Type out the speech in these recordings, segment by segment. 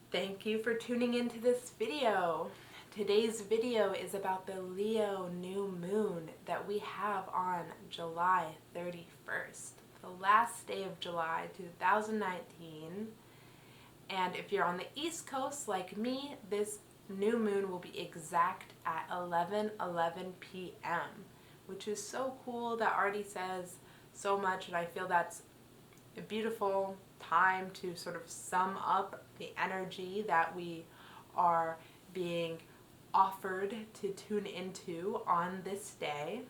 Thank you for tuning into this video. Today's video is about the Leo new moon that we have on July 31st, the last day of July 2019. And if you're on the East Coast like me, this new moon will be exact at 11:11 p.m., which is so cool. That already says so much, and I feel that's a beautiful time to sort of sum up the energy that we are being offered to tune into on this day.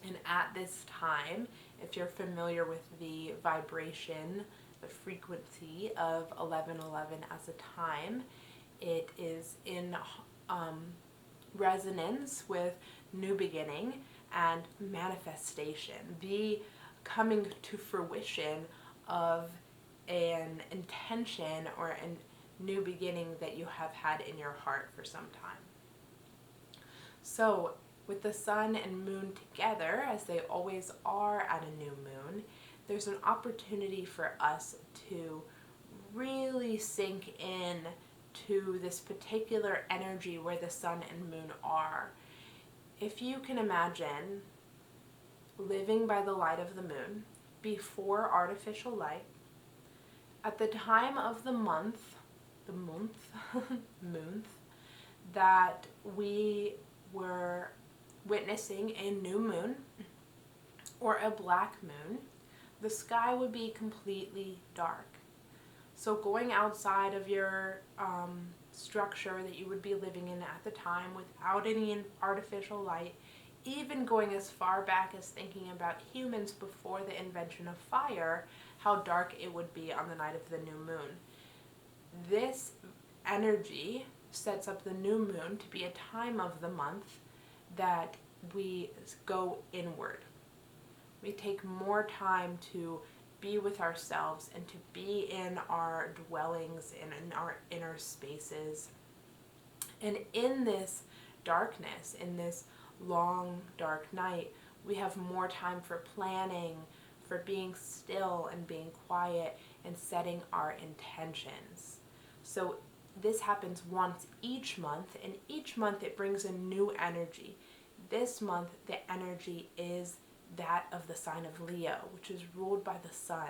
And at this time, if you're familiar with the vibration, the frequency of 11:11 as a time, it is in resonance with new beginning and manifestation, the coming to fruition of an intention or a new beginning that you have had in your heart for some time. So, with the sun and moon together, as they always are at a new moon, there's an opportunity for us to really sink in to this particular energy where the sun and moon are. If you can imagine living by the light of the moon before artificial light, at the time of the month, month that we were witnessing a new moon or a black moon, the sky would be completely dark. So going outside of your structure that you would be living in at the time without any artificial light, even going as far back as thinking about humans before the invention of fire, how dark it would be on the night of the new moon. This energy sets up the new moon to be a time of the month that we go inward. We take more time to be with ourselves and to be in our dwellings and in our inner spaces. And in this darkness, in this long dark night, we have more time for planning, for being still and being quiet and setting our intentions. So this happens once each month, and each month it brings a new energy. This month the energy is that of the sign of Leo, which is ruled by the sun.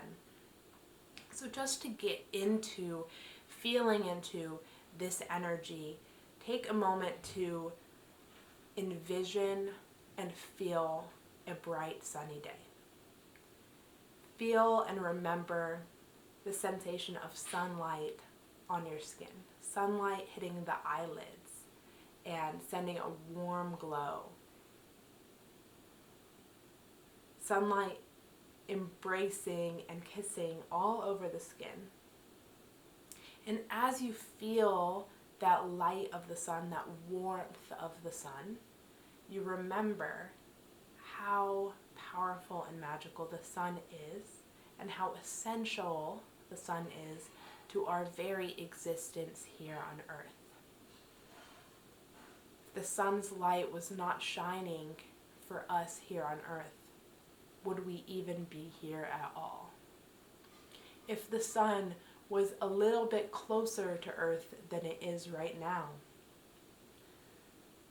So just to get into feeling into this energy, take a moment to envision and feel a bright sunny day. Feel and remember the sensation of sunlight on your skin, sunlight hitting the eyelids and sending a warm glow. Sunlight embracing and kissing all over the skin. And as you feel that light of the sun, that warmth of the sun, you remember how powerful and magical the sun is and how essential the sun is to our very existence here on earth. If the sun's light was not shining for us here on earth, would we even be here at all? If the sun was a little bit closer to earth than it is right now,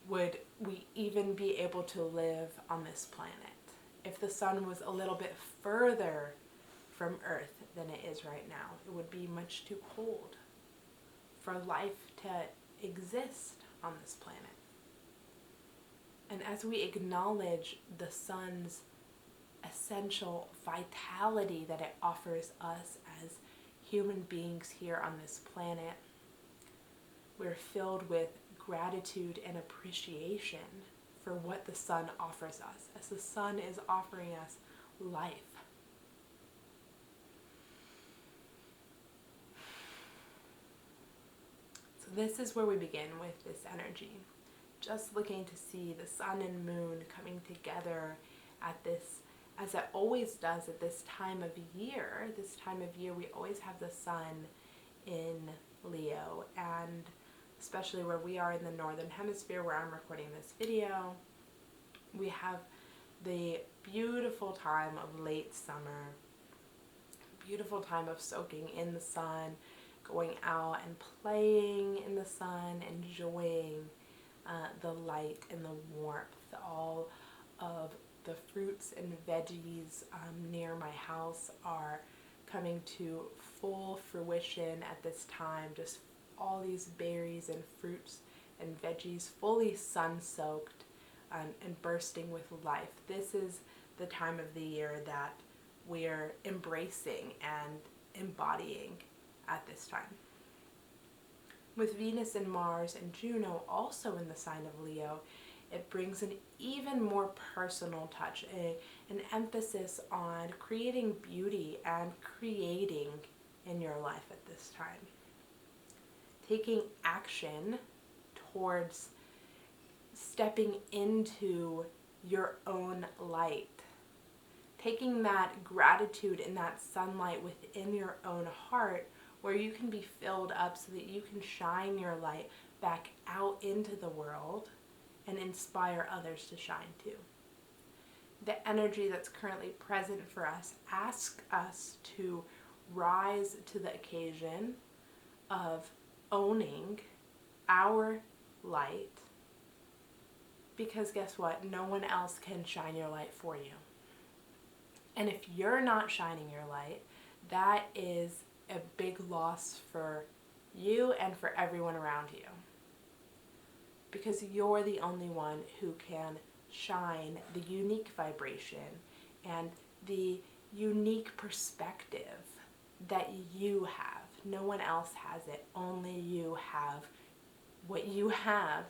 would we even be able to live on this planet? If the sun was a little bit further from earth than it is right now, it would be much too cold for life to exist on this planet. And as we acknowledge the sun's essential vitality that it offers us as human beings here on this planet, we're filled with gratitude and appreciation for what the sun offers us, as the sun is offering us life. So this is where we begin with this energy. Just looking to see the sun and moon coming together at this, as it always does at this time of year. This time of year we always have the sun in Leo, and especially where we are in the northern hemisphere where I'm recording this video, we have the beautiful time of late summer, beautiful time of soaking in the sun, going out and playing in the sun, enjoying the light and the warmth. All of the fruits and veggies near my house are coming to full fruition at this time. Just all these berries and fruits and veggies fully sun-soaked and bursting with life. This is the time of the year that we're embracing and embodying at this time. With Venus and Mars and Juno also in the sign of Leo, it brings an even more personal touch, an emphasis on creating beauty and creating in your life at this time. Taking action towards stepping into your own light. Taking that gratitude and that sunlight within your own heart where you can be filled up so that you can shine your light back out into the world and inspire others to shine too. The energy that's currently present for us asks us to rise to the occasion of owning our light, because guess what? No one else can shine your light for you. And if you're not shining your light, that is a big loss for you and for everyone around you. Because you're the only one who can shine the unique vibration and the unique perspective that you have. No one else has it. Only you have what you have.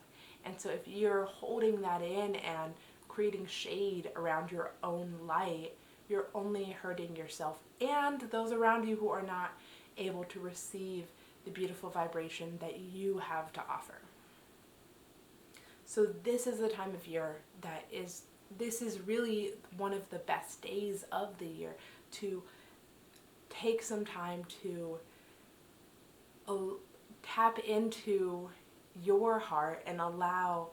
And so if you're holding that in and creating shade around your own light, you're only hurting yourself and those around you who are not able to receive the beautiful vibration that you have to offer. So this is the time of year this is really one of the best days of the year to take some time to tap into your heart and allow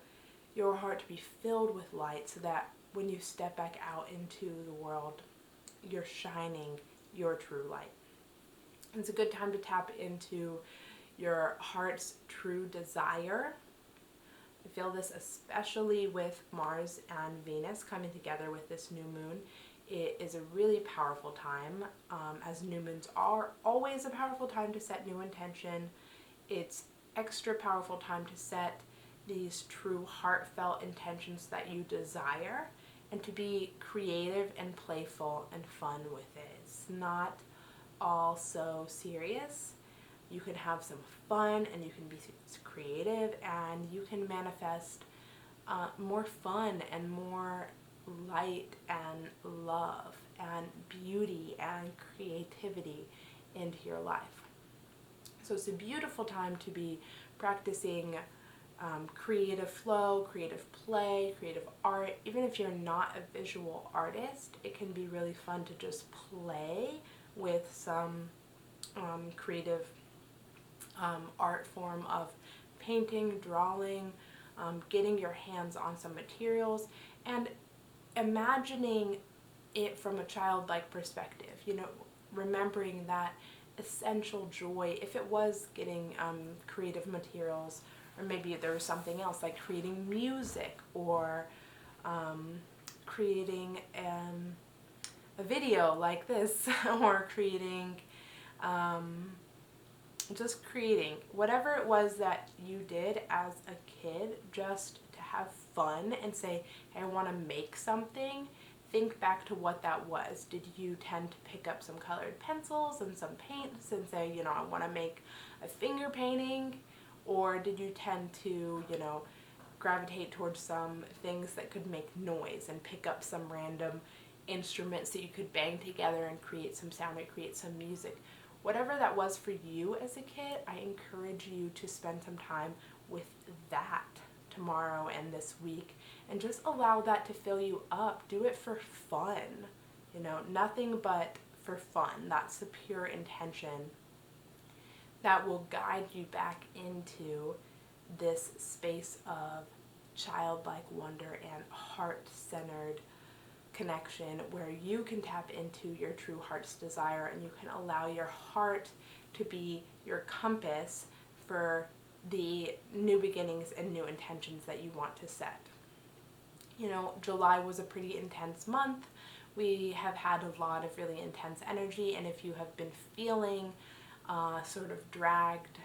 your heart to be filled with light so that when you step back out into the world, you're shining your true light. It's a good time to tap into your heart's true desire. I feel this especially with Mars and Venus coming together with this new moon. It is a really powerful time, as new moons are always a powerful time to set new intention. It's extra powerful time to set these true heartfelt intentions that you desire and to be creative and playful and fun with it. It's not all so serious. You can have some fun and you can be creative and you can manifest more fun and more light and love and beauty and creativity into your life. So it's a beautiful time to be practicing creative flow, creative play, creative art. Even if you're not a visual artist, it can be really fun to just play with some creative art form of painting, drawing, getting your hands on some materials, and imagining it from a childlike perspective, remembering that essential joy, if it was getting creative materials, or maybe there was something else like creating music or creating a video like this or creating just creating whatever it was that you did as a kid just to have fun and say, hey, I want to make something. Think back to what that was. Did you tend to pick up some colored pencils and some paints and say, I want to make a finger painting? Or did you tend to, gravitate towards some things that could make noise and pick up some random instruments that you could bang together and create some sound or create some music? Whatever that was for you as a kid, I encourage you to spend some time with that tomorrow and this week and just allow that to fill you up. Do it for fun, nothing but for fun. That's the pure intention that will guide you back into this space of childlike wonder and heart-centered connection where you can tap into your true heart's desire, and you can allow your heart to be your compass for the new beginnings and new intentions that you want to set. You know, July was a pretty intense month. We have had a lot of really intense energy, and if you have been feeling sort of dragged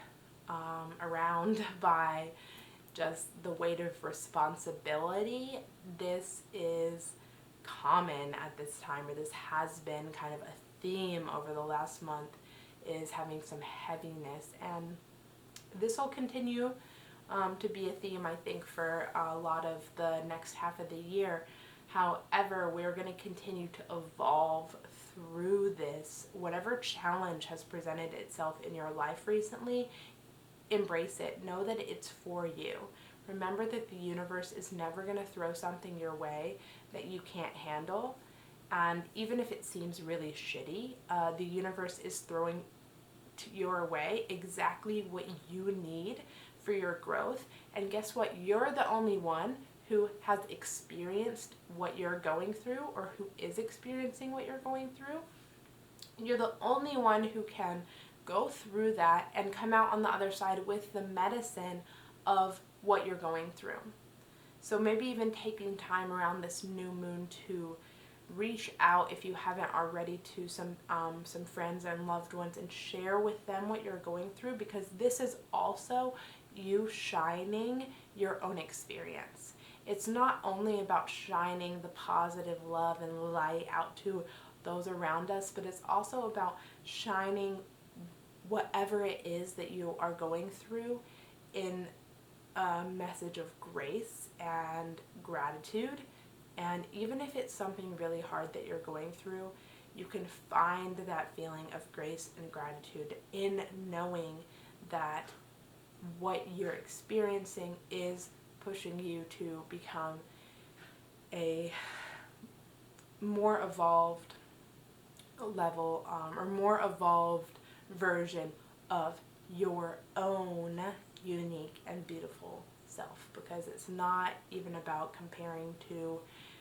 around by just the weight of responsibility, this is common at this time, or this has been kind of a theme over the last month, is having some heaviness, and this will continue to be a theme, I think, for a lot of the next half of the year. However, we're going to continue to evolve through this. Whatever challenge has presented itself in your life recently, embrace it. Know that it's for you. Remember that the universe is never going to throw something your way that you can't handle. And even if it seems really shitty, the universe is throwing your way exactly what you need for your growth. And guess what? You're the only one who has experienced what you're going through, or who is experiencing what you're going through. You're the only one who can go through that and come out on the other side with the medicine of what you're going through. So maybe even taking time around this new moon to reach out, if you haven't already, to some friends and loved ones, and share with them what you're going through, because this is also you shining your own experience. It's not only about shining the positive love and light out to those around us, but it's also about shining whatever it is that you are going through in a message of grace and gratitude. And even if it's something really hard that you're going through, you can find that feeling of grace and gratitude in knowing that what you're experiencing is pushing you to become a more evolved level, or more evolved version of your own unique and beautiful self. Because it's not even about comparing to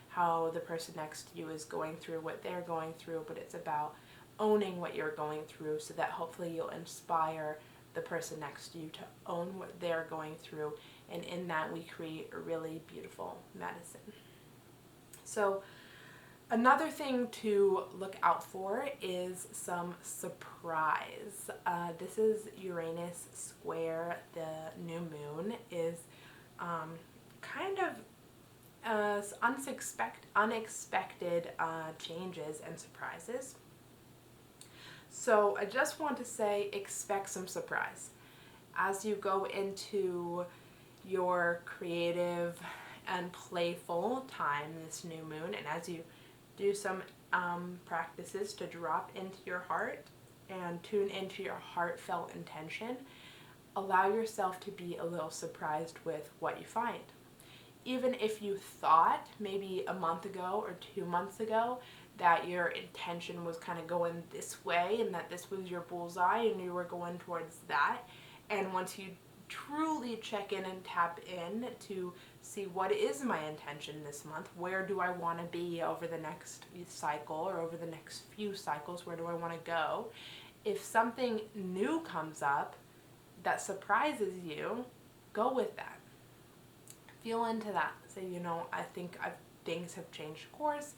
how the person next to you is going through what they're going through, but it's about owning what you're going through, so that hopefully you'll inspire the person next to you to own what they're going through, and in that we create a really beautiful medicine. So another thing to look out for is some surprise. This is Uranus square the new moon, is kind of unexpected changes and surprises. So I just want to say, expect some surprise as you go into your creative and playful time this new moon, and as you do some practices to drop into your heart and tune into your heartfelt intention. Allow yourself to be a little surprised with what you find. Even if you thought maybe a month ago or 2 months ago that your intention was kind of going this way, and that this was your bullseye and you were going towards that, and once you truly check in and tap in to see what is my intention this month, where do I want to be over the next cycle, or over the next few cycles, where do I want to go? If something new comes up that surprises you, go with that. Feel into that. Say, you know, I think things have changed course,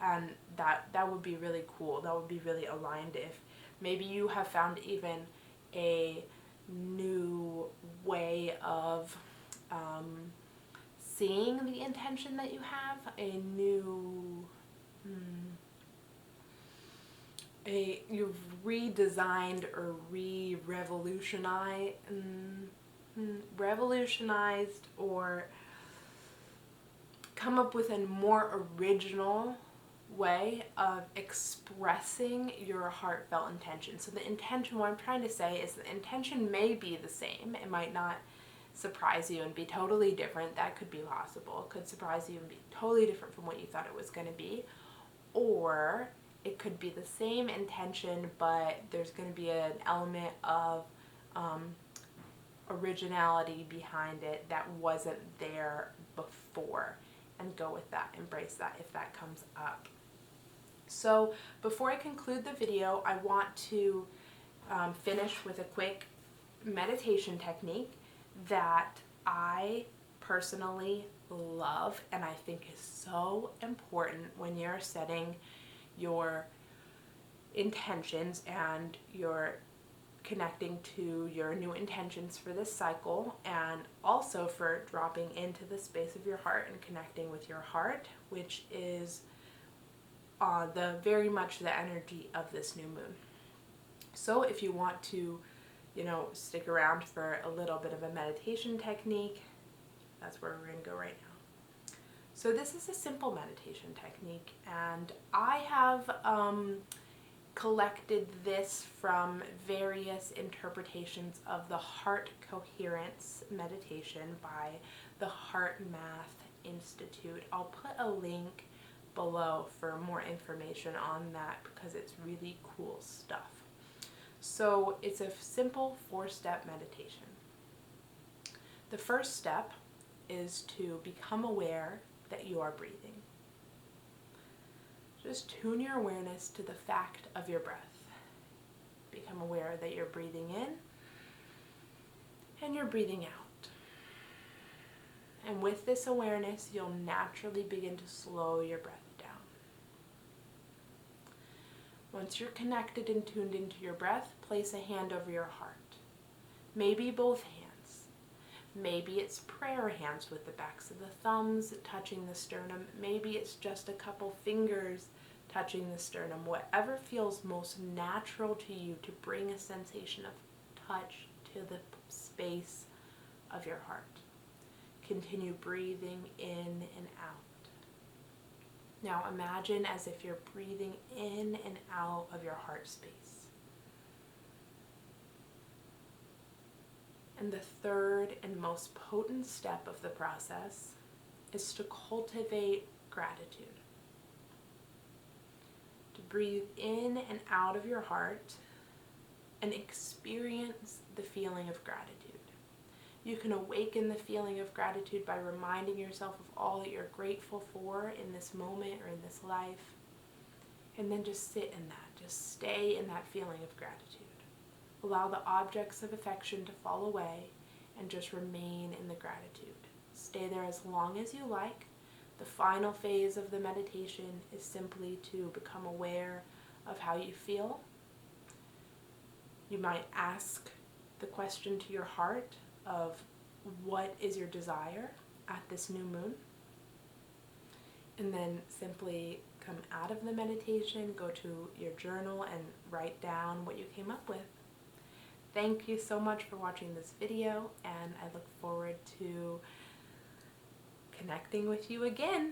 and that would be really cool. That would be really aligned. If maybe you have found even a new way of seeing the intention that you have, a new you've redesigned or revolutionized or come up with a more original way of expressing your heartfelt intention. So the intention, what I'm trying to say is, the intention may be the same. It might not surprise you and be totally different. That could be possible. It could surprise you and be totally different from what you thought it was going to be. Or it could be the same intention, but there's going to be an element of originality behind it that wasn't there before. and go with that, embrace that if that comes up. So before I conclude the video, I want to finish with a quick meditation technique that I personally love and I think is so important when you're setting your intentions and you're connecting to your new intentions for this cycle, and also for dropping into the space of your heart and connecting with your heart, which is the very much the energy of this new moon. So if you want to, stick around for a little bit of a meditation technique, that's where we're going to go right now. So this is a simple meditation technique, and I have collected this from various interpretations of the Heart Coherence meditation by the HeartMath Institute. I'll put a link below for more information on that because it's really cool stuff. So it's a simple 4-step meditation. The first step is to become aware that you are breathing. Just tune your awareness to the fact of your breath. Become aware that you're breathing in and you're breathing out. And with this awareness, you'll naturally begin to slow your breath down. Once you're connected and tuned into your breath, place a hand over your heart. Maybe both hands. Maybe it's prayer hands with the backs of the thumbs touching the sternum. Maybe it's just a couple fingers touching the sternum. Whatever feels most natural to you to bring a sensation of touch to the space of your heart. Continue breathing in and out. Now imagine as if you're breathing in and out of your heart space. And the third and most potent step of the process is to cultivate gratitude. To breathe in and out of your heart and experience the feeling of gratitude. You can awaken the feeling of gratitude by reminding yourself of all that you're grateful for in this moment or in this life. And then just sit in that. Just stay in that feeling of gratitude. Allow the objects of affection to fall away and just remain in the gratitude. Stay there as long as you like. The final phase of the meditation is simply to become aware of how you feel. You might ask the question to your heart of what is your desire at this new moon, and then simply come out of the meditation, go to your journal and write down what you came up with. Thank you so much for watching this video, and I look forward to connecting with you again.